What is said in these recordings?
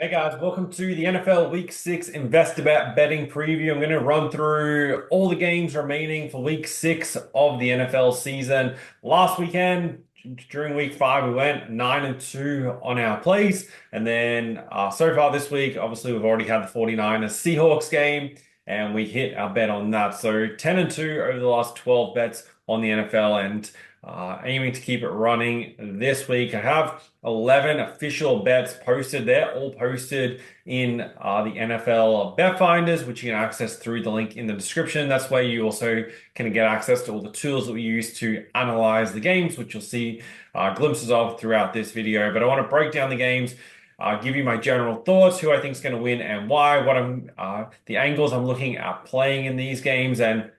Hey guys, welcome to the NFL Week 6 Investor Bet betting preview. I'm going to run through all the games remaining for Week 6 of the NFL season. Last weekend, during Week 5, we went 9-2 on our plays. And then so far this week, obviously, we've already had the 49ers Seahawks game, and we hit our bet on that. So 10-2 over the last 12 bets on the NFL, and aiming to keep it running this week. I have 11 official bets posted there, all posted in the NFL Bet Finders, which you can access through the link in the description. That's where you also can get access to all the tools that we use to analyze the games, which you'll see glimpses of throughout this video. But I want to break down the games. Give you my general thoughts, who I think is going to win and why, the angles I'm looking at playing in these games, and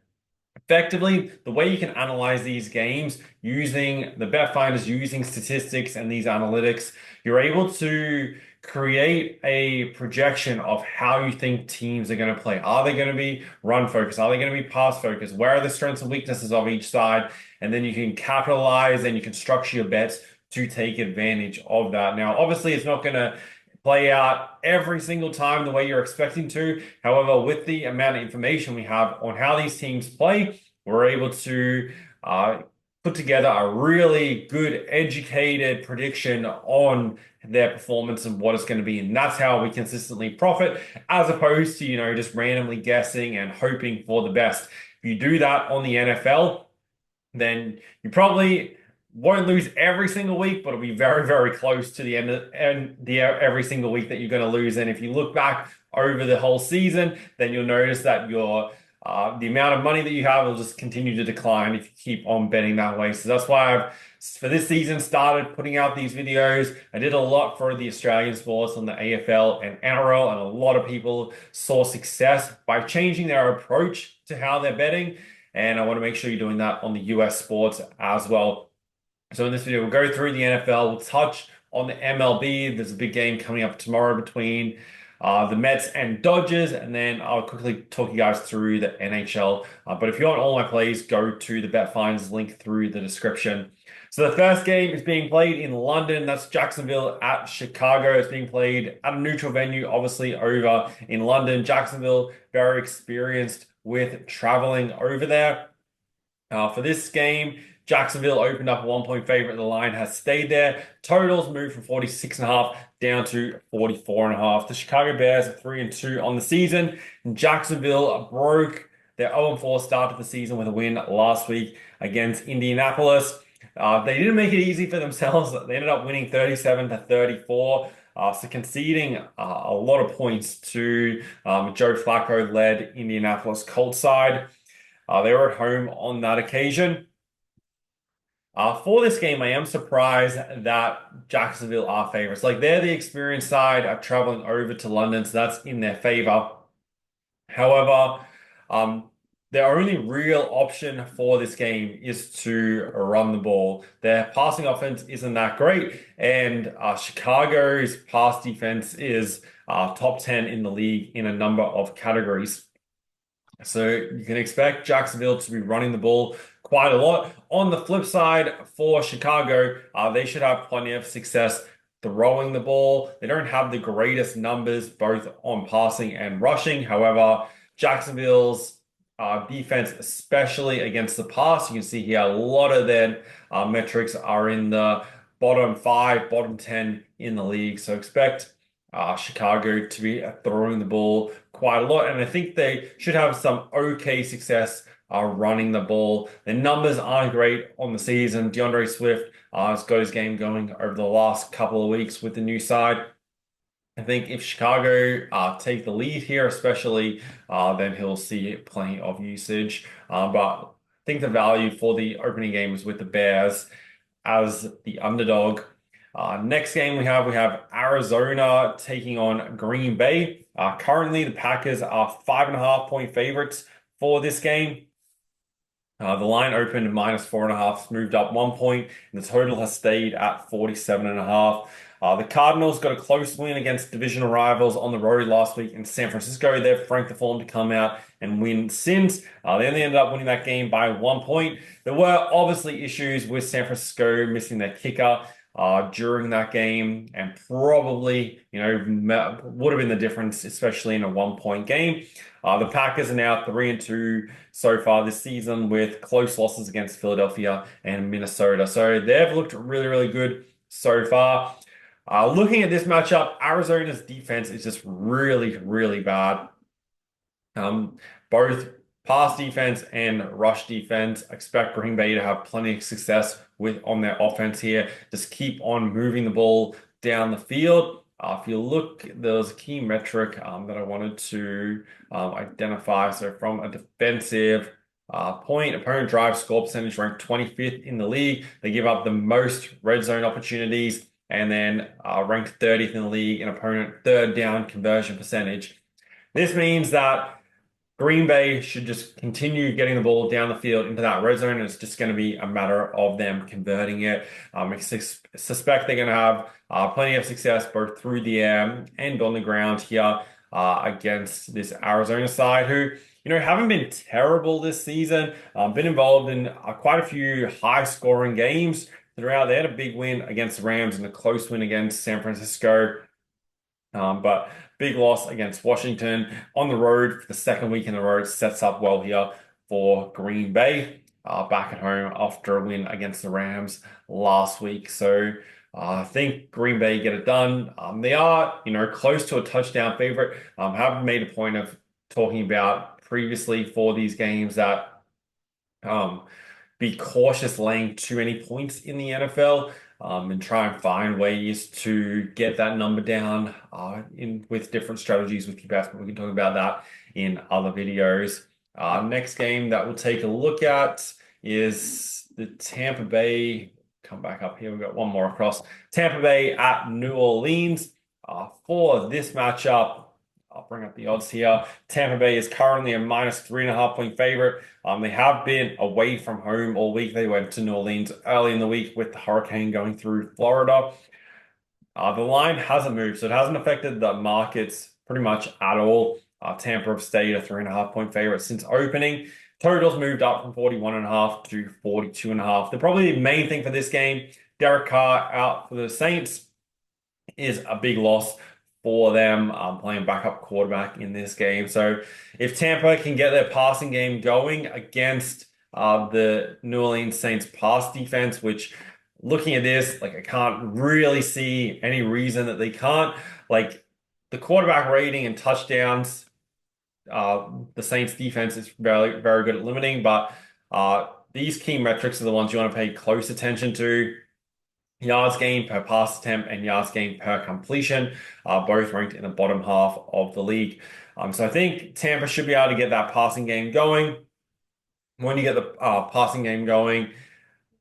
effectively, the way you can analyze these games using the bet finders, using statistics and these analytics, you're able to create a projection of how you think teams are going to play. Are they going to be run focused? Are they going to be pass focused? Where are the strengths and weaknesses of each side? And then you can capitalize and you can structure your bets to take advantage of that. Now, obviously, it's not going to play out every single time the way you're expecting to. However, with the amount of information we have on how these teams play, we're able to put together a really good, educated prediction on their performance and what it's going to be. And that's how we consistently profit, as opposed to, just randomly guessing and hoping for the best. If you do that on the NFL, then you probably won't lose every single week, but it'll be very, very close to the end of every single week that you're going to lose. And if you look back over the whole season, then you'll notice that your the amount of money that you have will just continue to decline if you keep on betting that way. So that's why I've, for this season, started putting out these videos. I did a lot for the Australian sports on the AFL and NRL, and a lot of people saw success by changing their approach to how they're betting. And I want to make sure you're doing that on the US sports as well. So in this video, we'll go through the NFL, we'll touch on the MLB. There's a big game coming up tomorrow between the Mets and Dodgers, and then I'll quickly talk you guys through the NHL. But if you want all my plays, go to the Bet Finds link through the description. So the first game is being played in London. That's Jacksonville at Chicago. It's being played at a neutral venue, obviously over in London. Jacksonville, very experienced with traveling over there. For this game, Jacksonville opened up a 1 point favorite. The line has stayed there. Totals moved from 46.5 down to 44.5. The Chicago Bears are 3-2 on the season. And Jacksonville broke their 0-4 start to the season with a win last week against Indianapolis. They didn't make it easy for themselves. They ended up winning 37-34. So conceding a lot of points to Joe Flacco-led Indianapolis Colts side. They were at home on that occasion. For this game, I am surprised that Jacksonville are favorites. Like, they're the experienced side are traveling over to London, so that's in their favor. However, their only real option for this game is to run the ball. Their passing offense isn't that great, and Chicago's pass defense is top 10 in the league in a number of categories. So you can expect Jacksonville to be running the ball quite a lot. On the flip side, for Chicago, they should have plenty of success throwing the ball. They don't have the greatest numbers both on passing and rushing. However, Jacksonville's defense, especially against the pass, you can see here a lot of their metrics are in the bottom 5, bottom 10 in the league. So expect Chicago to be throwing the ball quite a lot, and I think they should have some okay success running the ball. Their numbers aren't great on the season. DeAndre Swift has got his game going over the last couple of weeks with the new side. I think if Chicago take the lead here, especially, then he'll see plenty of usage. But I think the value for the opening game is with the Bears as the underdog. Next game we have Arizona taking on Green Bay. Currently, the Packers are 5.5 point favorites for this game. The line opened -4.5, moved up 1 point, and the total has stayed at 47.5. The Cardinals got a close win against divisional rivals on the road last week in San Francisco. They've franked the form to come out and win since. They only ended up winning that game by 1 point. There were obviously issues with San Francisco missing their kicker. during that game, and probably, would have been the difference, especially in a 1-point game. The Packers are now 3-2 so far this season with close losses against Philadelphia and Minnesota. So they've looked really, really good so far. Looking at this matchup, Arizona's defense is just really, really bad. Both pass defense and rush defense. Expect Green Bay to have plenty of success with on their offense here. Just keep on moving the ball down the field. If you look, there was a key metric that I wanted to identify. So from a defensive point, opponent drive score percentage ranked 25th in the league. They give up the most red zone opportunities, and then ranked 30th in the league in opponent third down conversion percentage. This means that Green Bay should just continue getting the ball down the field into that red zone, and it's just going to be a matter of them converting it. I suspect they're going to have plenty of success both through the air and on the ground here against this Arizona side, who haven't been terrible this season. Been involved in quite a few high-scoring games throughout. They had a big win against the Rams and a close win against San Francisco. But big loss against Washington on the road for the second week in a row. Sets up well here for Green Bay back at home after a win against the Rams last week. So I think Green Bay get it done. They are, close to a touchdown favorite. Have made a point of talking about previously for these games that be cautious laying too many points in the NFL. And try and find ways to get that number down with different strategies with your bets, but we can talk about that in other videos. Next game that we'll take a look at is the Tampa Bay. Come back up here. We've got one more across. Tampa Bay at New Orleans. For this matchup, I'll bring up the odds here. Tampa Bay is currently a -3.5-point favorite. They have been away from home all week. They went to New Orleans early in the week with the hurricane going through Florida. The line hasn't moved, so it hasn't affected the markets pretty much at all. Tampa have stayed a 3.5-point favorite since opening. Totals moved up from 41.5 to 42.5. Probably the main thing for this game, Derek Carr out for the Saints, is a big loss for them, playing backup quarterback in this game. So if Tampa can get their passing game going against the New Orleans Saints pass defense, which looking at this, I can't really see any reason that they can't. The quarterback rating and touchdowns, the Saints defense is very, very good at limiting, but these key metrics are the ones you want to pay close attention to. Yards gained per pass attempt and yards gained per completion are both ranked in the bottom half of the league. So I think Tampa should be able to get that passing game going. When you get the passing game going,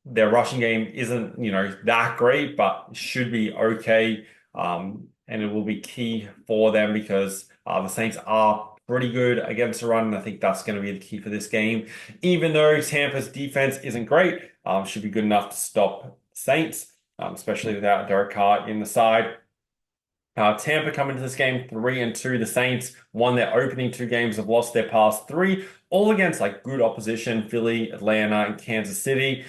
their rushing game isn't, that great, but should be okay. And it will be key for them because the Saints are pretty good against the run, and I think that's going to be the key for this game. Even though Tampa's defense isn't great, should be good enough to stop Saints. Especially without Derek Carr in the side. Tampa come into this game 3-2. The Saints won their opening 2 games, have lost their past 3, all against good opposition, Philly, Atlanta, and Kansas City.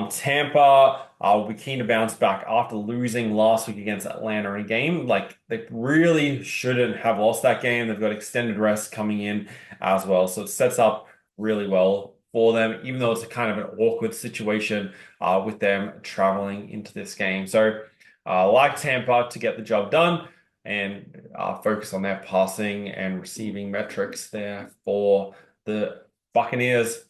Tampa will be keen to bounce back after losing last week against Atlanta in a game. They really shouldn't have lost that game. They've got extended rest coming in as well. So it sets up really well for them, even though it's a kind of an awkward situation with them traveling into this game. So like Tampa to get the job done and focus on their passing and receiving metrics there for the Buccaneers.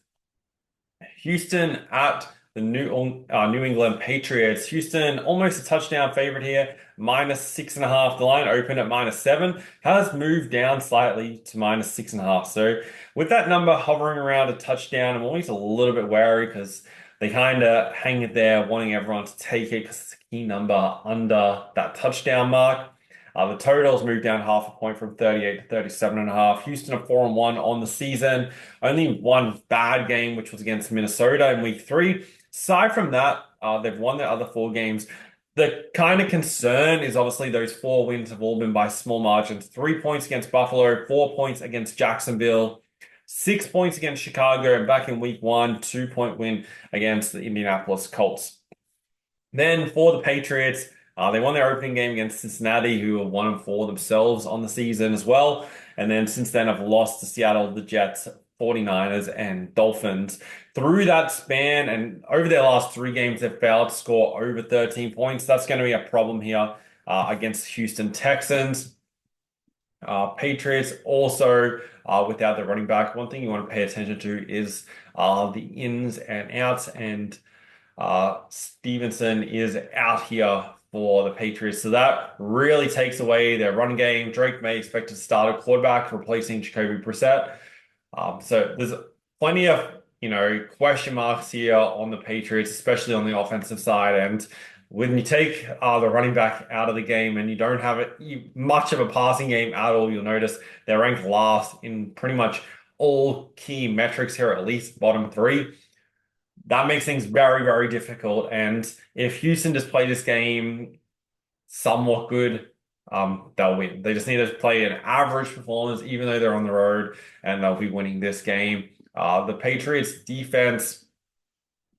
Houston at the New England Patriots. Houston almost a touchdown favorite here, -6.5. The line opened at -7, has moved down slightly to -6.5. So with that number hovering around a touchdown, I'm always a little bit wary because they kind of hang it there, wanting everyone to take it because it's a key number under that touchdown mark. The totals moved down half a point from 38 to 37.5. Houston are 4-1 on the season. Only one bad game, which was against Minnesota in week 3. Aside from that, they've won their other 4 games. The kind of concern is obviously those 4 wins have all been by small margins. 3 points against Buffalo, 4 points against Jacksonville, 6 points against Chicago, and back in week 1, 2-point win against the Indianapolis Colts. Then for the Patriots, they won their opening game against Cincinnati, who are 1-4 themselves on the season as well. And then since then, have lost to Seattle, the Jets, 49ers, and Dolphins. Through that span and over their last three games, they've failed to score over 13 points. That's going to be a problem here against Houston Texans. Patriots also without their running back. One thing you want to pay attention to is the ins and outs, and Stevenson is out here for the Patriots. So that really takes away their run game. Drake May expected to start a quarterback replacing Jacoby Brissett. So there's plenty of, question marks here on the Patriots, especially on the offensive side. And when you take the running back out of the game and you don't have much of a passing game at all, you'll notice they're ranked last in pretty much all key metrics here, at least bottom three. That makes things very, very difficult. And if Houston just play this game somewhat good, they'll win. They just need to play an average performance, even though they're on the road, and they'll be winning this game. The Patriots defense,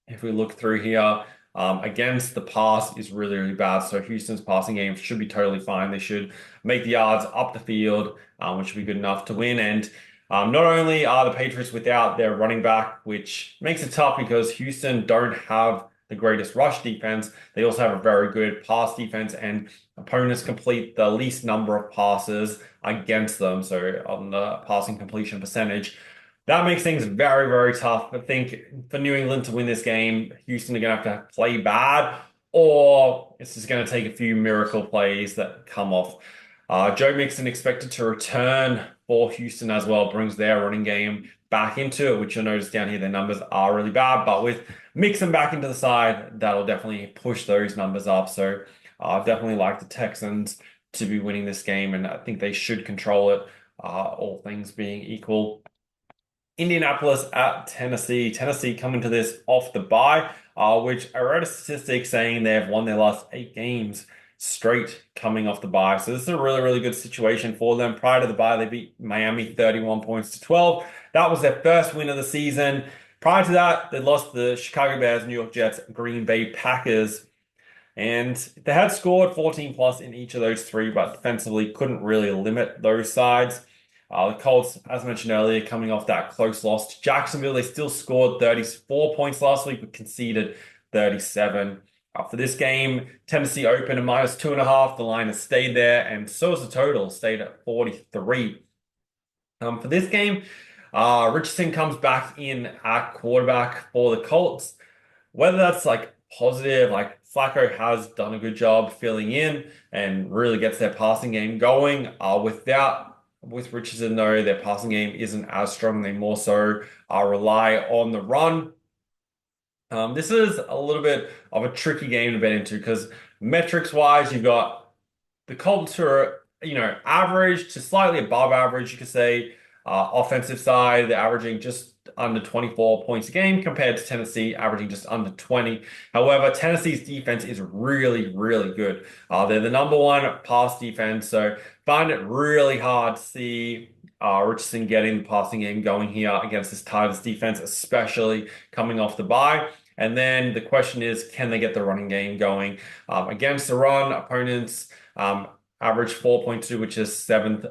if we look through here, against the pass is really, really bad. So Houston's passing game should be totally fine. They should make the yards up the field, which should be good enough to win. And not only are the Patriots without their running back, which makes it tough because Houston don't have the greatest rush defense, they also have a very good pass defense, and opponents complete the least number of passes against them. So on the passing completion percentage, that makes things very, very tough. I think for New England to win this game, Houston are going to have to play bad, or it's just going to take a few miracle plays that come off. Joe Mixon expected to return for Houston as well, brings their running game back into it, which you'll notice down here, their numbers are really bad. But with Mixon back into the side, that'll definitely push those numbers up. So I definitely like the Texans to be winning this game, and I think they should control it, all things being equal. Indianapolis at Tennessee. Tennessee coming to this off the bye, which I read a statistic saying they have won their last 8 games straight coming off the bye. So this is a really, really good situation for them. Prior to the bye, they beat Miami 31 points to 12. That was their first win of the season. Prior to that, they lost the Chicago Bears, New York Jets, Green Bay Packers. And they had scored 14 plus in each of those three, but defensively couldn't really limit those sides. The Colts, as mentioned earlier, coming off that close loss to Jacksonville, they still scored 34 points last week, but conceded 37. For this game, Tennessee opened at -2.5. The line has stayed there, and so has the total, stayed at 43. For this game, Richardson comes back in at quarterback for the Colts. Whether that's like positive, like Flacco has done a good job filling in and really gets their passing game going. With Richardson, though, their passing game isn't as strong. They more so rely on the run. This is a little bit of a tricky game to bet into because metrics wise, you've got the Colts who are, average to slightly above average, you could say. Offensive side, they're averaging just under 24 points a game compared to Tennessee averaging just under 20. However, Tennessee's defense is really, really good. They're the number one pass defense, so find it really hard to see Richardson getting the passing game going here against this Titans defense, especially coming off the bye. And then the question is, can they get the running game going? Against the run, opponents average 4.2, which is seventh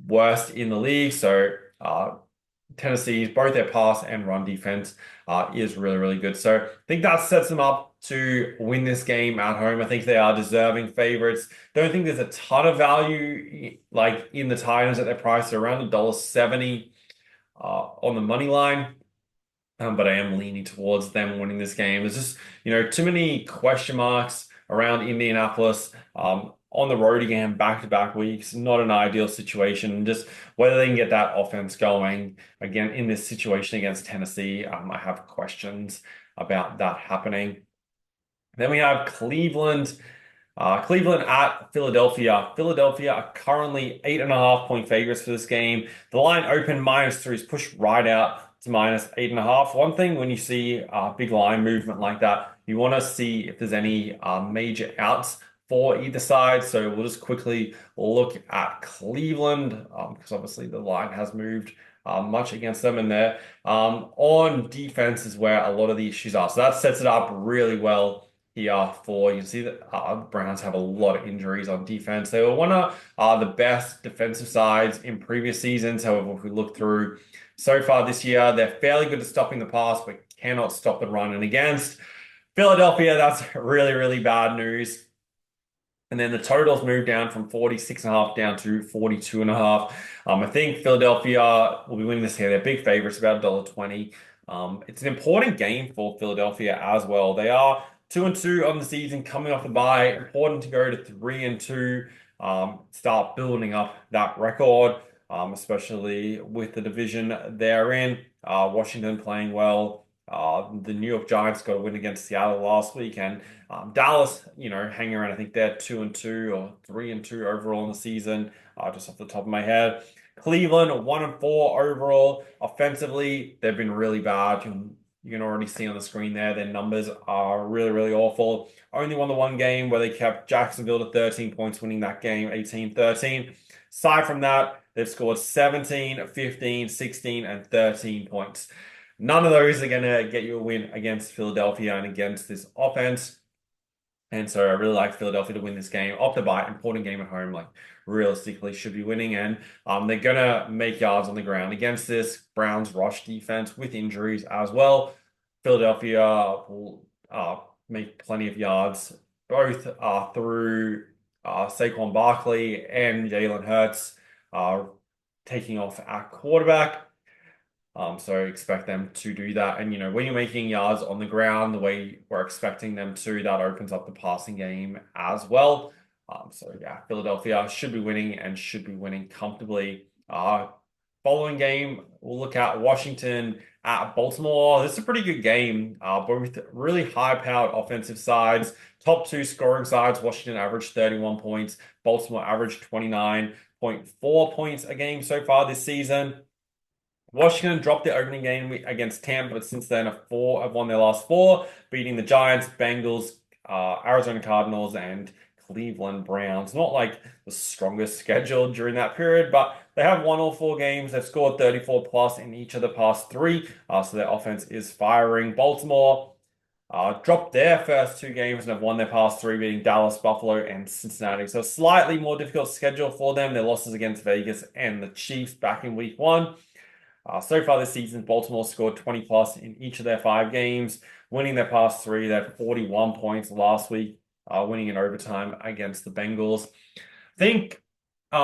worst in the league. So Tennessee's both their pass and run defense is really, really good. So I think that sets them up to win this game at home. I think they are deserving favorites. Don't think there's a ton of value like in the Titans at their price, around $1.70 on the money line. But I am leaning towards them winning this game. There's just, too many question marks around Indianapolis. On the road again, back-to-back weeks, not an ideal situation. Just whether they can get that offense going again in this situation against Tennessee, I have questions about that happening. Then we have Cleveland. Cleveland at Philadelphia. Philadelphia are currently 8.5-point favorites for this game. The line opened -3, is pushed right out to -8.5. One thing when you see a big line movement like that, you want to see if there's any major outs for either side. So we'll just quickly look at Cleveland because obviously the line has moved much against them, and they're on defense is where a lot of the issues are. So that sets it up really well here for you can see that the Browns have a lot of injuries on defense. They were one of the best defensive sides in previous seasons. However, if we look through so far this year, they're fairly good at stopping the pass, but cannot stop the run. And against Philadelphia, that's really, really bad news. And then the totals moved down from 46.5 down to 42.5. I think Philadelphia will be winning this here. They're big favorites, about $1.20. It's an important game for Philadelphia as well. They are 2-2 on the season, coming off the bye. Important to go to 3-2, start building up that record, especially with the division they're in. Washington playing well. The New York Giants got a win against Seattle last week, and Dallas, hanging around. I think they're 2-2 or 3-2 overall in the season, just off the top of my head. Cleveland 1-4 overall. Offensively, they've been really bad. You can already see on the screen there. Their numbers are really, really awful. Only won the one game where they kept Jacksonville to 13 points, winning that game 18-13. Aside from that, they've scored 17, 15, 16, and 13 points. None of those are going to get you a win against Philadelphia and against this offense. And so I really like Philadelphia to win this game off the bite. Important game at home, like realistically should be winning. And they're going to make yards on the ground against this Browns rush defense with injuries as well. Philadelphia will make plenty of yards, both through Saquon Barkley and Jalen Hurts taking off at quarterback. So expect them to do that. And, when you're making yards on the ground, the way we're expecting them to, that opens up the passing game as well. So yeah, Philadelphia should be winning and should be winning comfortably. Following game, we'll look at Washington at Baltimore. This is a pretty good game, both really high-powered offensive sides. Top two scoring sides, Washington averaged 31 points. Baltimore averaged 29.4 points a game so far this season. Washington dropped their opening game against Tampa, but since then have won their last four, beating the Giants, Bengals, Arizona Cardinals, and Cleveland Browns. Not like the strongest schedule during that period, but they have won all four games. They've scored 34 plus in each of the past three, so their offense is firing. Baltimore dropped their first two games and have won their past three, beating Dallas, Buffalo, and Cincinnati. So a slightly more difficult schedule for them. Their losses against Vegas and the Chiefs back in week one. So far this season, Baltimore scored 20 plus in each of their five games, winning their past three. They had 41 points last week, winning in overtime against the Bengals. I think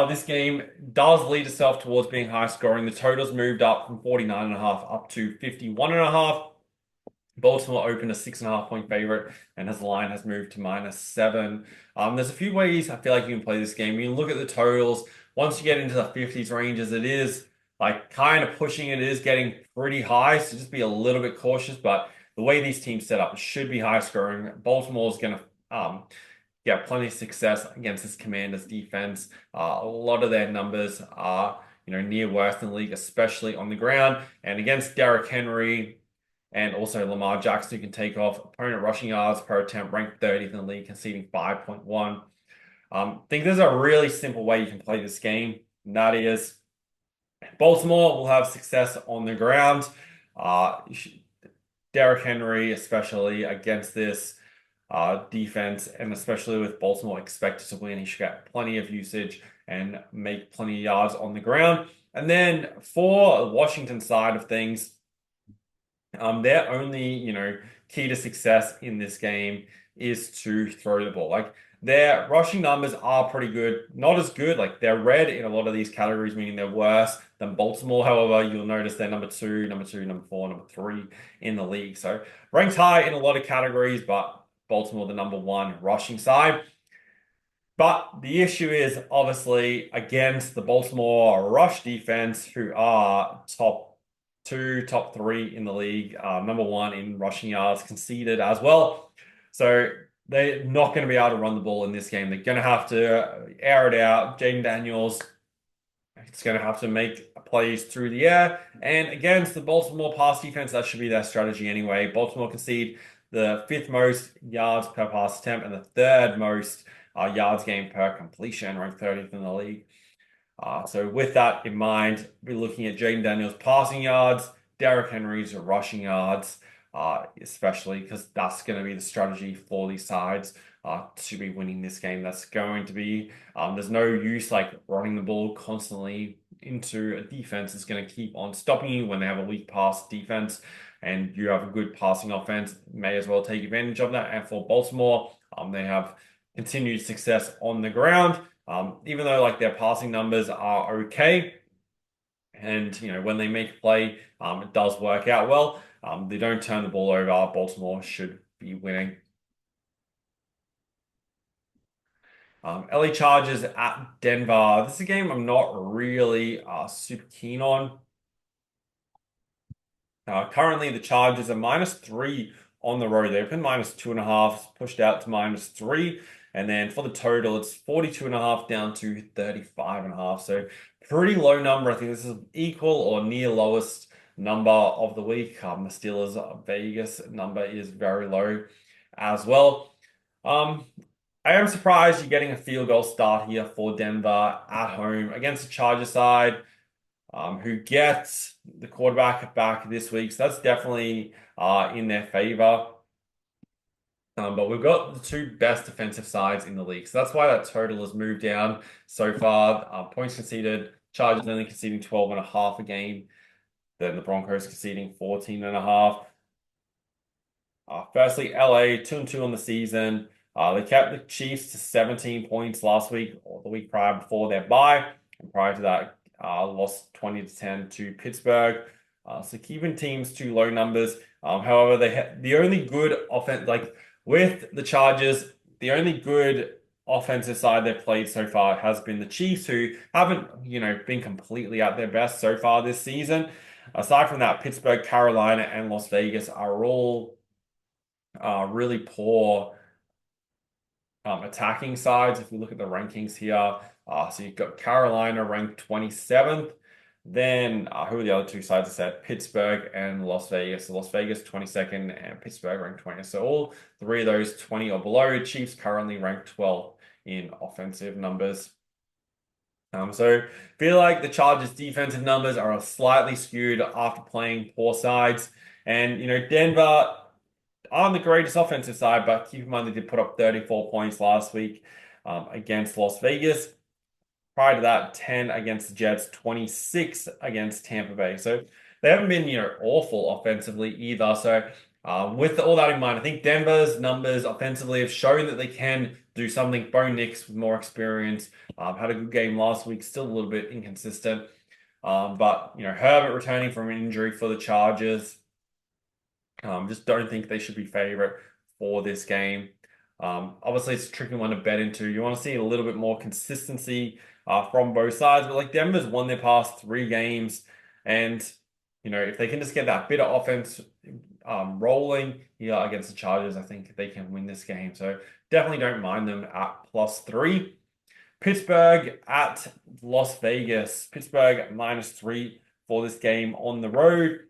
this game does lead itself towards being high scoring. The totals moved up from 49.5 up to 51.5. Baltimore opened a 6.5 point favorite, and as the line has moved to -7. There's a few ways I feel like you can play this game. You can look at the totals. Once you get into the 50s ranges, it is like kind of pushing it is getting pretty high, so just be a little bit cautious. But the way these teams set up, it should be high scoring. Baltimore's going to get plenty of success against this Commanders defense. A lot of their numbers are near worst in the league, especially on the ground. And against Derrick Henry and also Lamar Jackson, who can take off opponent rushing yards per attempt, ranked 30th in the league, conceding 5.1. I think there's a really simple way you can play this game, and that is Baltimore will have success on the ground. Derrick Henry, especially against this defense, and especially with Baltimore expected to win, he should get plenty of usage and make plenty of yards on the ground. And then for the Washington side of things, their only, key to success in this game is to throw the ball. Like their rushing numbers are pretty good, not as good. Like they're red in a lot of these categories, meaning they're worse than Baltimore. However, you'll notice they're number 2, number 4, number 3 in the league. So ranked high in a lot of categories, but Baltimore the number 1 rushing side. But the issue is obviously against the Baltimore rush defense, who are top 2, top 3 in the league, number 1 in rushing yards conceded as well. So they're not going to be able to run the ball in this game. They're going to have to air it out. Jaden Daniels is going to have to make plays through the air. And against the Baltimore pass defense, that should be their strategy anyway. Baltimore concede the 5th most yards per pass attempt and the 3rd most yards gained per completion, ranked 30th in the league. So with that in mind, we're looking at Jaden Daniels' passing yards, Derrick Henry's rushing yards, especially because that's going to be the strategy for these sides to be winning this game. That's going to be, there's no use like running the ball constantly into a defense that's going to keep on stopping you when they have a weak pass defense and you have a good passing offense. May as well take advantage of that. And for Baltimore, they have continued success on the ground. Even though like their passing numbers are okay, and when they make a play, it does work out well. They don't turn the ball over. Baltimore should be winning. LA Chargers at Denver. This is a game I'm not really super keen on. Currently, the Chargers are -3 on the road. They opened -2.5, pushed out to -3. And then for the total, it's 42.5 down to 35.5. So pretty low number. I think this is equal or near lowest number of the week. The Steelers Vegas number is very low as well. Um, I am surprised you're getting a field goal start here for Denver at home against the Chargers side who gets the quarterback back this week. So that's definitely in their favor. But we've got the two best defensive sides in the league. So that's why that total has moved down so far. Points conceded, Chargers only conceding 12.5 a game. Then the Broncos conceding 14.5. Firstly, LA 2-2 on the season. They kept the Chiefs to 17 points last week or the week prior before their bye. And prior to that, lost 20-10 to Pittsburgh. So keeping teams to low numbers. However, they had the only good offense, like with the Chargers, the only good offensive side they've played so far has been the Chiefs, who haven't, been completely at their best so far this season. Aside from that, Pittsburgh, Carolina, and Las Vegas are all really poor attacking sides. If we look at the rankings here, so you've got Carolina ranked 27th. Then who are the other two sides I said? Pittsburgh and Las Vegas. So Las Vegas 22nd and Pittsburgh ranked 20th. So all three of those 20 or below. Chiefs currently ranked 12th in offensive numbers. So feel like the Chargers defensive numbers are slightly skewed after playing poor sides. And Denver on the greatest offensive side, but keep in mind they did put up 34 points last week against Las Vegas. Prior to that, 10 against the Jets, 26 against Tampa Bay. So they haven't been, awful offensively either. So with all that in mind, I think Denver's numbers offensively have shown that they can do something. Bo Nix with more experience had a good game last week, still a little bit inconsistent. But Herbert returning from an injury for the Chargers. Just don't think they should be favorite for this game. Obviously, it's a tricky one to bet into. You want to see a little bit more consistency from both sides, but like Denver's won their past 3 games, and if they can just get that bit of offense rolling against the Chargers, I think they can win this game. So definitely don't mind them at +3. Pittsburgh at Las Vegas. Pittsburgh -3 for this game on the road.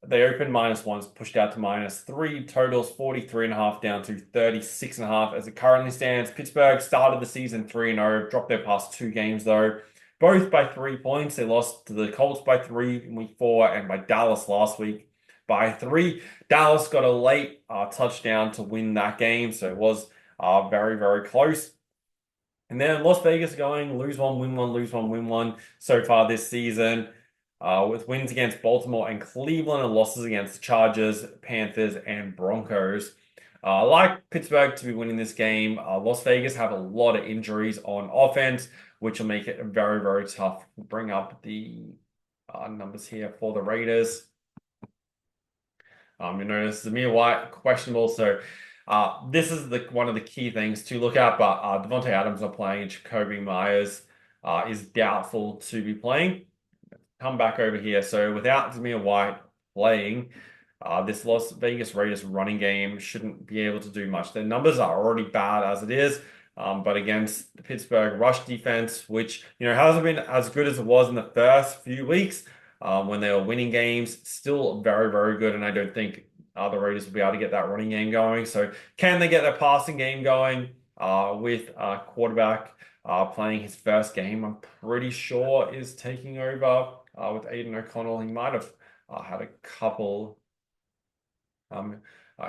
They opened -1s, pushed out to -3. Totals 43.5 down to 36.5 as it currently stands. Pittsburgh started the season 3-0, dropped their past 2 games though, both by 3 points. They lost to the Colts by 3 in week 4 and by Dallas last week by 3. Dallas got a late touchdown to win that game, so it was very, very close. And then Las Vegas going lose one, win one, lose one, win one so far this season. With wins against Baltimore and Cleveland and losses against the Chargers, Panthers, and Broncos. I like Pittsburgh to be winning this game. Las Vegas have a lot of injuries on offense, which will make it very, very tough to bring up the numbers here for the Raiders. Zamir White, questionable. So this is one of the key things to look at, but Devontae Adams not playing and Jacoby Myers is doubtful to be playing. Come back over here. So without Zamir White playing, this Las Vegas Raiders running game shouldn't be able to do much. Their numbers are already bad as it is, but against the Pittsburgh rush defense, which hasn't been as good as it was in the first few weeks when they were winning games, still very, very good. And I don't think the Raiders will be able to get that running game going. So can they get their passing game going? with quarterback playing his first game. I'm pretty sure is taking over with Aiden O'Connell. He might have had a couple. Um,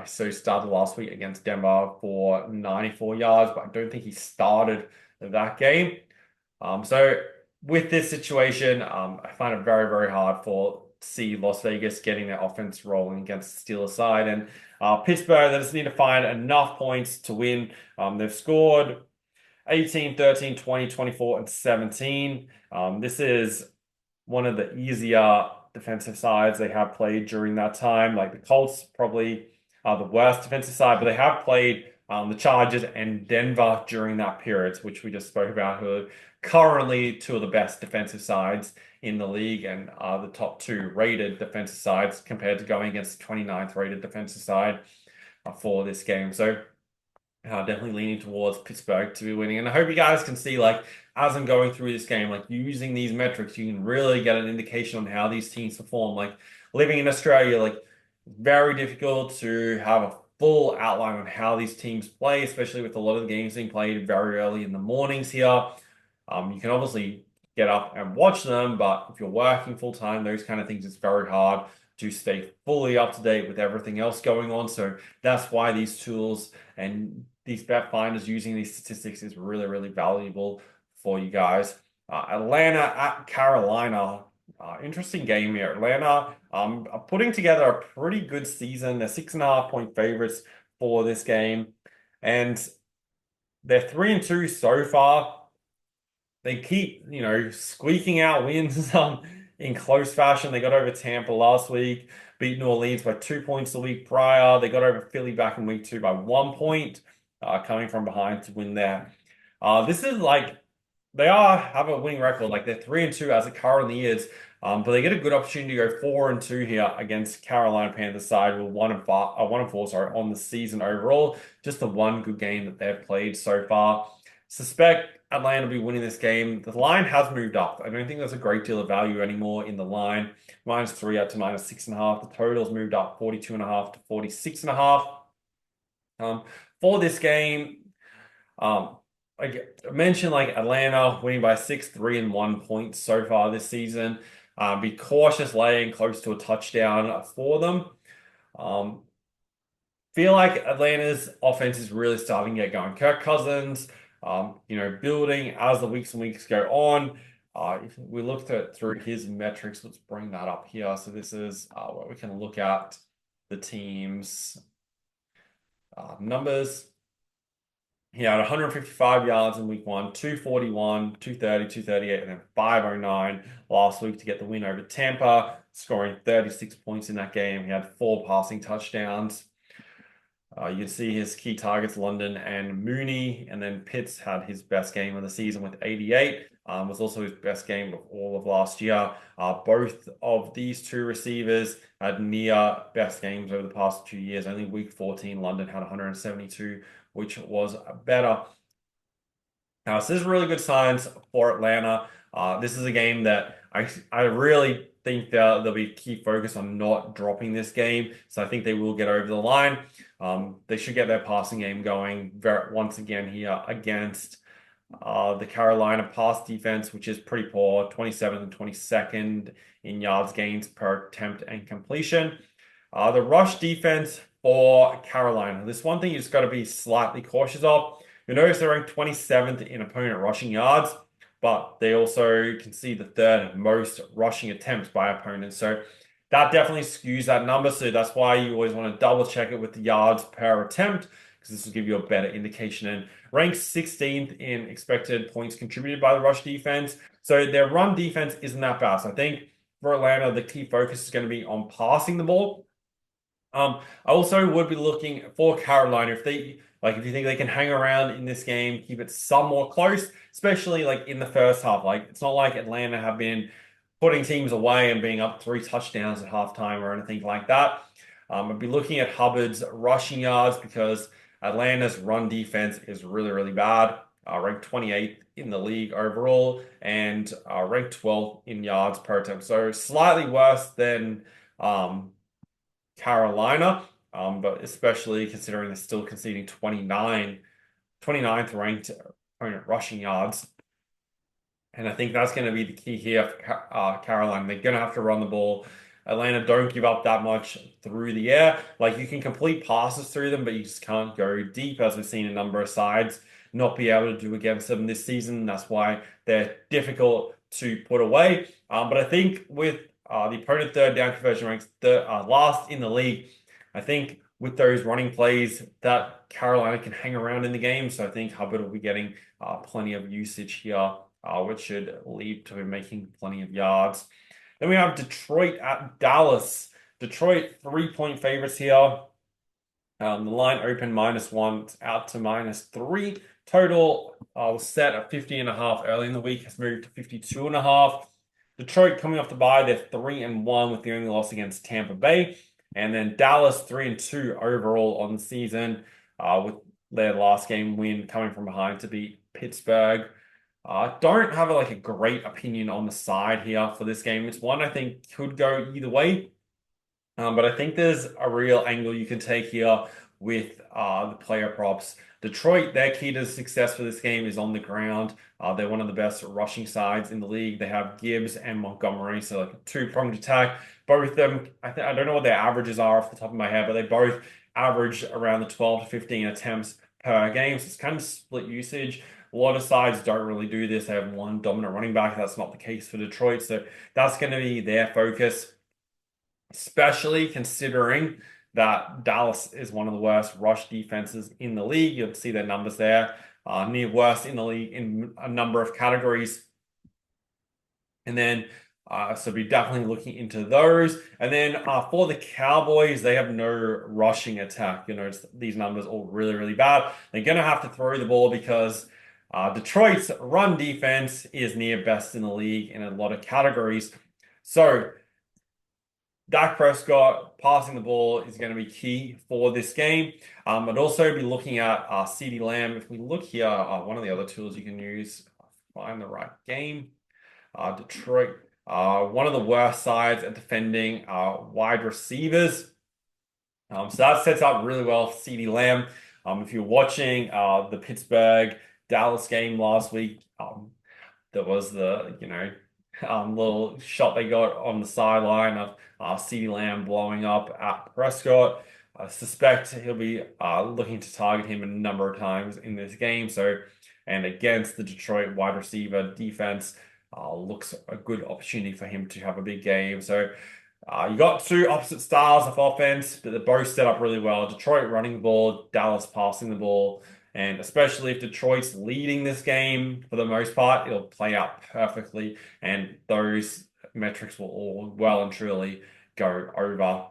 so he started last week against Denver for 94 yards, but I don't think he started that game. So with this situation, I find it very, very hard for see Las Vegas getting their offense rolling against the Steelers side. And Pittsburgh, they just need to find enough points to win. They've scored 18, 13, 20, 24, and 17. This is one of the easier defensive sides they have played during that time. Like the Colts probably are the worst defensive side, but they have played the Chargers and Denver during that period, which we just spoke about, who are currently two of the best defensive sides in the league and are the top two rated defensive sides compared to going against the 29th rated defensive side for this game. So definitely leaning towards Pittsburgh to be winning. And I hope you guys can see, like, as I'm going through this game, like using these metrics, you can really get an indication on how these teams perform. Like living in Australia, like very difficult to have a full outline on how these teams play, especially with a lot of the games being played very early in the mornings here. You can obviously get up and watch them, but if you're working full time, those kind of things, it's very hard to stay fully up to date with everything else going on. So that's why these tools and these bet finders using these statistics is really, really valuable for you guys. Atlanta at Carolina. Interesting game here. Atlanta are putting together a pretty good season. They're 6.5 point favorites for this game. And they're 3-2 so far. They keep, squeaking out wins in close fashion. They got over Tampa last week, beat New Orleans by 2 points the week prior. They got over Philly back in week 2 by 1 point, coming from behind to win there. This is like they have a winning record, like they're 3-2 as it currently is. But they get a good opportunity to go 4-2 here against Carolina Panthers side with 1-5, 1-4, sorry, on the season overall. Just the one good game that they've played so far. Suspect Atlanta will be winning this game. The line has moved up. I don't think there's a great deal of value anymore in the line. -3 out to -6.5. The total's moved up 42.5 to 46.5. For this game, I mentioned like Atlanta winning by 6, 3, and 1 points so far this season. Be cautious laying close to a touchdown for them. Feel like Atlanta's offense is really starting to get going. Kirk Cousins, building as the weeks and weeks go on. If we looked at through his metrics, let's bring that up here. So this is where we can look at the team's numbers. He had 155 yards in week 1, 241, 230, 238, and then 509 last week to get the win over Tampa, scoring 36 points in that game. He had 4 passing touchdowns. You can see his key targets, London and Mooney, and then Pitts had his best game of the season with 88. Was also his best game of all of last year. Both of these two receivers had near best games over the past 2 years. Only week 14, London had 172, which was better. So this is really good signs for Atlanta. This is a game that I really think that there'll be key focus on not dropping this game. So I think they will get over the line. They should get their passing game going once again here against the Carolina pass defense, which is pretty poor, 27th and 22nd in yards gains per attempt and completion. The rush defense for Carolina. This one thing you just got to be slightly cautious of. You'll notice they're ranked 27th in opponent rushing yards, but they also can see the third most rushing attempts by opponents. So that definitely skews that number. So that's why you always want to double check it with the yards per attempt, because this will give you a better indication. And ranked 16th in expected points contributed by the rush defense. So their run defense isn't that bad. So I think for Atlanta, the key focus is going to be on passing the ball. I also would be looking for Carolina if you think they can hang around in this game, keep it somewhat close, especially like in the first half. Like it's not like Atlanta have been putting teams away and being up 3 touchdowns at halftime or anything like that. I'd be looking at Hubbard's rushing yards because Atlanta's run defense is really, really bad. Ranked 28th in the league overall and ranked 12th in yards per attempt. So slightly worse than Carolina, but especially considering they're still conceding 29 29th ranked opponent rushing yards. And I think that's going to be the key here for Carolina. They're going to have to run the ball. Atlanta don't give up that much through the air. Like you can complete passes through them, but you just can't go deep, as we've seen a number of sides not be able to do against them this season. That's why they're difficult to put away. But I think with the opponent third down conversion ranks last in the league, I think with those running plays that Carolina can hang around in the game. So I think Hubbard will be getting plenty of usage here, which should lead to him making plenty of yards. Then we have Detroit at Dallas. Detroit 3-point favorites here. The line opened -1, it's out to -3. Total was set at 50.5 early in the week, has moved to 52.5. Detroit coming off the bye, they're 3-1 with the only loss against Tampa Bay. And then Dallas 3-2 overall on the season, with their last game win coming from behind to beat Pittsburgh. Don't have a great opinion on the side here for this game. It's one I think could go either way. But I think there's a real angle you can take here with the player props. Detroit, their key to success for this game is on the ground. They're one of the best rushing sides in the league. They have Gibbs and Montgomery, so like a two-pronged attack. Both of them, I don't know what their averages are off the top of my head, but they both average around the 12 to 15 attempts per game. So it's kind of split usage. A lot of sides don't really do this. They have one dominant running back. That's not the case for Detroit. So that's going to be their focus, especially considering that Dallas is one of the worst rush defenses in the league. You'll see their numbers there, near worst in the league in a number of categories. And then, so be definitely looking into those. And then for the Cowboys, they have no rushing attack. You know, these numbers all really, really bad. They're going to have to throw the ball because Detroit's run defense is near best in the league in a lot of categories. So Dak Prescott passing the ball is going to be key for this game. I'd also be looking at CeeDee Lamb. If we look here, one of the other tools you can use, find the right game. Detroit, one of the worst sides at defending wide receivers. So that sets up really well for CeeDee Lamb. If you're watching the Pittsburgh Dallas game last week, there was the little shot they got on the sideline of CeeDee Lamb blowing up at Prescott. I suspect he'll be looking to target him a number of times in this game. So, and against the Detroit wide receiver defense, looks a good opportunity for him to have a big game. So, you got two opposite styles of offense, but they're both set up really well. Detroit running the ball, Dallas passing the ball. And especially if Detroit's leading this game for the most part, it'll play out perfectly. And those metrics will all well and truly go over.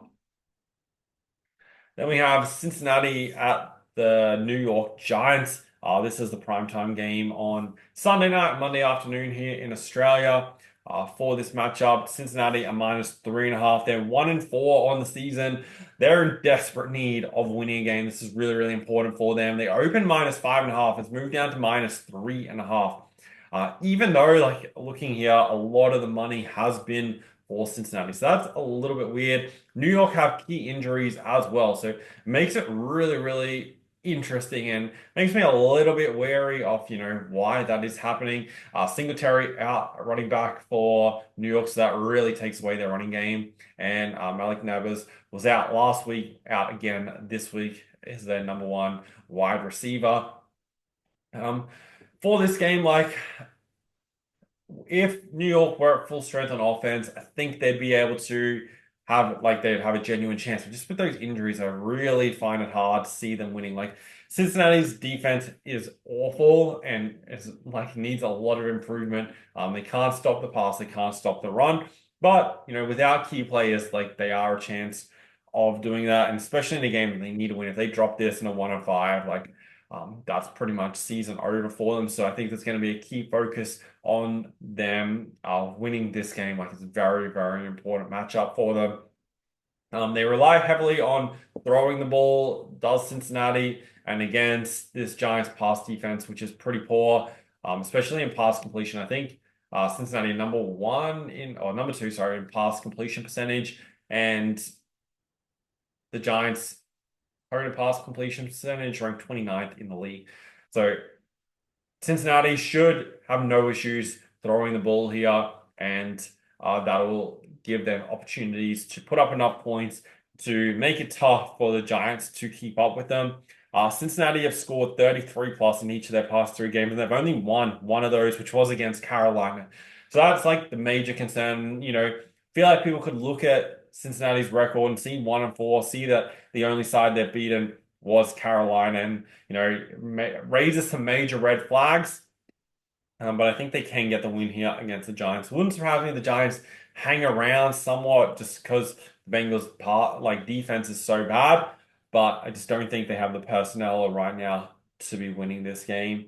Then we have Cincinnati at the New York Giants. This is the primetime game on Sunday night, Monday afternoon here in Australia. For this matchup, Cincinnati are -3.5. They're 1-4 on the season. They're in desperate need of winning a game. This is really, really important for them. They opened -5.5. It's moved down to -3.5. Even though, looking here, a lot of the money has been for Cincinnati. So that's a little bit weird. New York have key injuries as well. So it makes it really, really interesting and makes me a little bit wary of, why that is happening. Singletary out running back for New York, so that really takes away their running game. And Malik Nabers was out last week, out again this week, is their number one wide receiver. For this game, if New York were at full strength on offense, I think they'd be able to they'd have a genuine chance. But just with those injuries, I really find it hard to see them winning. Cincinnati's defense is awful and it's needs a lot of improvement. They can't stop the pass, they can't stop the run. But without key players, they are a chance of doing that, and especially in a game that they need to win. If they drop this in a 1-5, that's pretty much season over for them. So I think that's going to be a key focus on them winning this game. It's a very, very important matchup for them. They rely heavily on throwing the ball, does Cincinnati, and against this Giants pass defense, which is pretty poor, especially in pass completion. I think Cincinnati number two, sorry, in pass completion percentage, and the Giants current pass completion percentage ranked 29th in the league. So Cincinnati should have no issues throwing the ball here, and that will give them opportunities to put up enough points to make it tough for the Giants to keep up with them. Cincinnati have scored 33 plus in each of their past three games, and they've only won one of those, which was against Carolina. So that's like the major concern. Feel like people could look at Cincinnati's record and see 1-4, see that the only side they've beaten was Carolina, and raises some major red flags. But I think they can get the win here against the Giants. Wouldn't surprise me if the Giants hang around somewhat just because the Bengals defense is so bad. But I just don't think they have the personnel right now to be winning this game.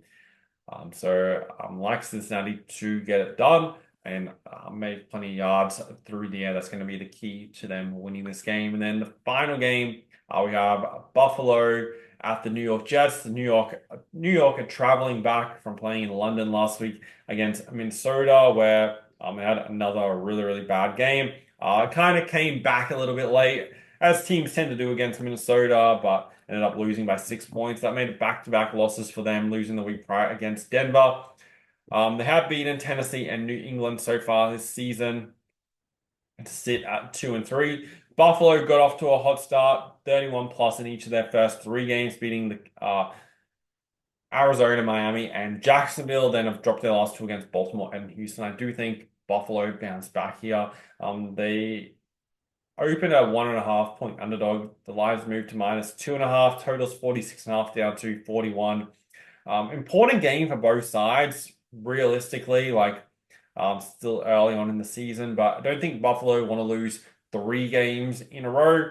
So I'm like Cincinnati to get it done and make plenty of yards through the air. That's going to be the key to them winning this game. And then the final game, we have Buffalo at the New York Jets. The New York are traveling back from playing in London last week against Minnesota, where they had another really, really bad game. Kind of came back a little bit late, as teams tend to do against Minnesota, but ended up losing by 6 points. That made it back-to-back losses for them, losing the week prior against Denver. They have beaten Tennessee and New England so far this season to sit at 2-3. Buffalo got off to a hot start, 31 plus in each of their first three games, beating the Arizona, Miami, and Jacksonville. Then have dropped their last two against Baltimore and Houston. I do think Buffalo bounced back here. They opened a 1.5 point underdog. The Lions moved to -2.5. Totals 46.5 down to 41. Important game for both sides, realistically, still early on in the season, but I don't think Buffalo want to lose three games in a row.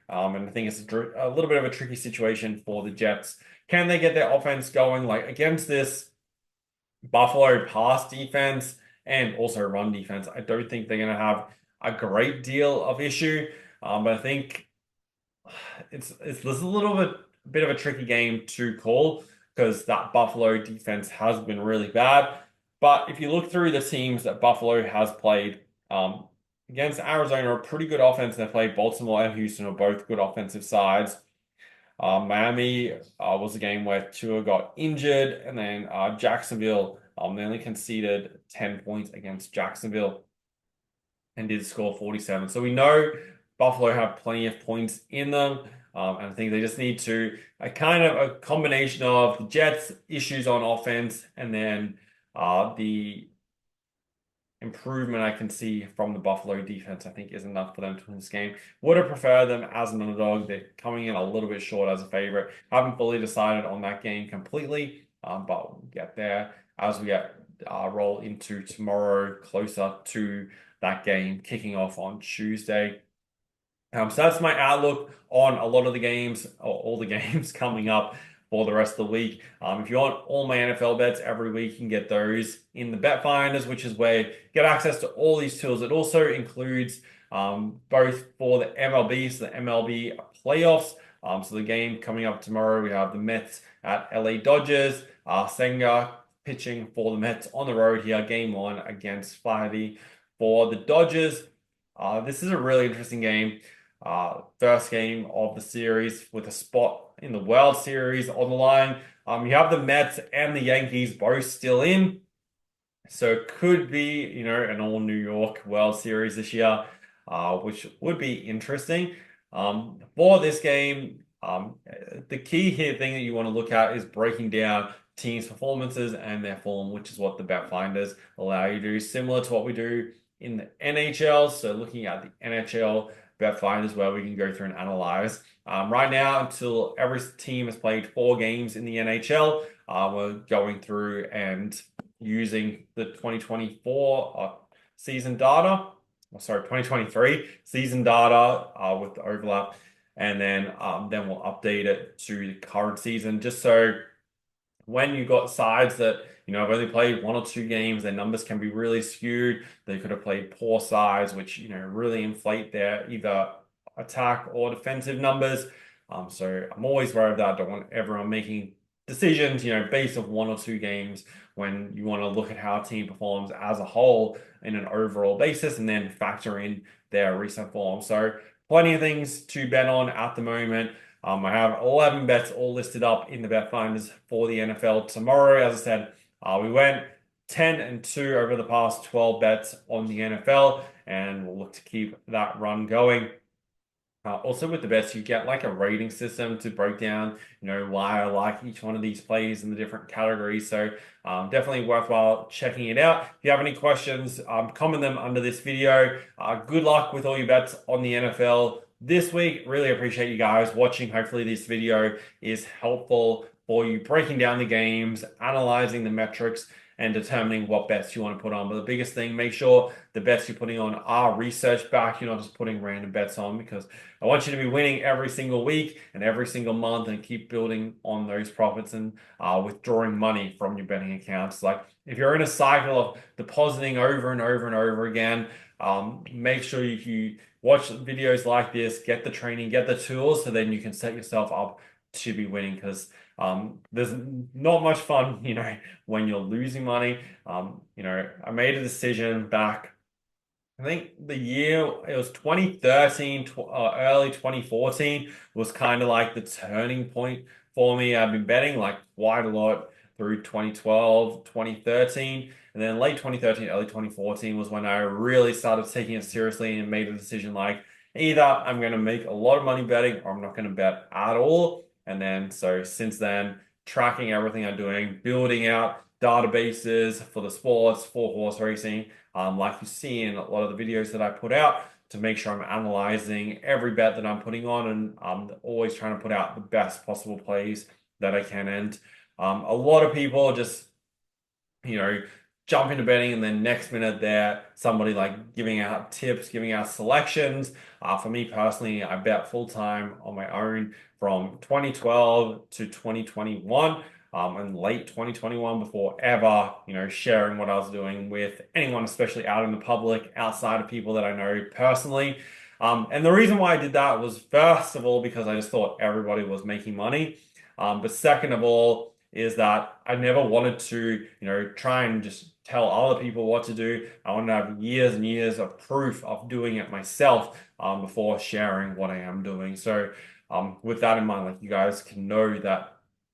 And I think it's a little bit of a tricky situation for the Jets. Can they get their offense going? Like against this Buffalo pass defense and also run defense, I don't think they're going to have a great deal of issue. But I think it's a little bit of a tricky game to call because that Buffalo defense has been really bad. But if you look through the teams that Buffalo has played, against Arizona, a pretty good offense. They played Baltimore and Houston are both good offensive sides. Miami was a game where Tua got injured, and then Jacksonville, they only conceded 10 points against Jacksonville and did score 47. So we know Buffalo have plenty of points in them. And I think they just need to a combination of the Jets' issues on offense and then the improvement I can see from the Buffalo defense, I think is enough for them to win this game. Would have preferred them as an underdog. They're coming in a little bit short as a favorite. Haven't fully decided on that game completely, but we'll get there as we roll into tomorrow, closer to that game kicking off on Tuesday. So that's my outlook on a lot of the games, or all the games coming up for the rest of the week. If you want all my NFL bets every week, you can get those in the Bet Finders, which is where you get access to all these tools. It also includes both for the MLB, so the MLB playoffs. So the game coming up tomorrow, we have the Mets at LA Dodgers. Senga pitching for the Mets on the road here, game one against Flaherty for the Dodgers. This is a really interesting game. First game of the series with a spot in the World Series on the line. You have the Mets and the Yankees both still in. So it could be, an all New York World Series this year, which would be interesting. For this game, the key here thing that you want to look at is breaking down teams' performances and their form, which is what the Bet Finders allow you to do, similar to what we do in the NHL. So looking at the NHL Bet Finders, where we can go through and analyze. Right now, until every team has played 4 games in the NHL, we're going through and using the 2024 season data. 2023 season data with the overlap, and then we'll update it to the current season, just so when you got sides that have only played 1 or 2 games, their numbers can be really skewed. They could have played poor sides, which really inflate their either attack or defensive numbers. So I'm always worried that I don't want everyone making decisions, based on 1 or 2 games, when you want to look at how a team performs as a whole in an overall basis and then factor in their recent form. So plenty of things to bet on at the moment. I have 11 bets all listed up in the bet finders for the NFL tomorrow. As I said, we went 10 and 2 over the past 12 bets on the NFL, and we'll look to keep that run going. Also with the bets, you get like a rating system to break down, why I like each one of these plays in the different categories. So definitely worthwhile checking it out. If you have any questions, comment them under this video. Good luck with all your bets on the NFL this week. Really appreciate you guys watching. Hopefully this video is helpful for you breaking down the games, analyzing the metrics, and determining what bets you want to put on. But the biggest thing, make sure the bets you're putting on are research back. You're not just putting random bets on, because I want you to be winning every single week and every single month and keep building on those profits and withdrawing money from your betting accounts. Like if you're in a cycle of depositing over and over and over again, make sure you watch videos like this, get the training, get the tools, so then you can set yourself up to be winning, because there's not much fun, when you're losing money. I made a decision back, I think the year it was 2013, early 2014 was kind of like the turning point for me. I've been betting like quite a lot through 2012, 2013, and then late 2013, early 2014 was when I really started taking it seriously and made a decision like either I'm going to make a lot of money betting or I'm not going to bet at all. And then so since then, tracking everything I'm doing, building out databases for the sports, for horse racing, like you see in a lot of the videos that I put out, to make sure I'm analyzing every bet that I'm putting on, and I'm always trying to put out the best possible plays that I can. And a lot of people just, jump into betting, and then next minute they're somebody like giving out tips, giving out selections. For me personally, I bet full time on my own from 2012 to 2021. And late 2021 before ever, sharing what I was doing with anyone, especially out in the public, outside of people that I know personally. And the reason why I did that was, first of all, because I just thought everybody was making money. But second of all, is that I never wanted to, try and just tell other people what to do. I wanted to have years and years of proof of doing it myself, before sharing what I am doing. So, with that in mind, like you guys can know that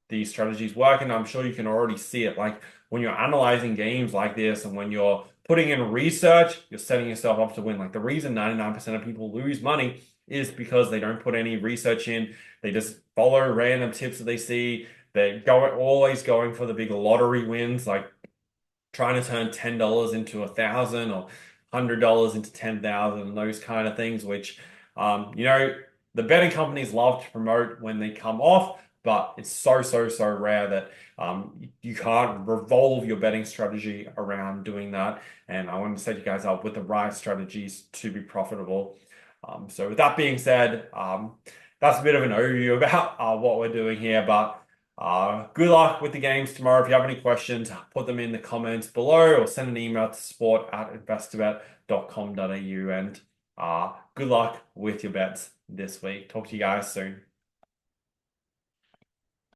these strategies work, and I'm sure you can already see it. Like when you're analyzing games like this and when you're putting in research, you're setting yourself up to win. Like the reason 99% of people lose money is because they don't put any research in. They just follow random tips that they see. They're always going for the big lottery wins, like trying to turn $10 into 1,000 or $100 into 10,000, and those kind of things, which, the betting companies love to promote when they come off, but it's so, so, so rare that you can't revolve your betting strategy around doing that. And I want to set you guys up with the right strategies to be profitable. So with that being said, that's a bit of an overview about what we're doing here, but good luck with the games tomorrow. If you have any questions, put them in the comments below or send an email to support@investorbet.com.au, and good luck with your bets this week. Talk to you guys soon.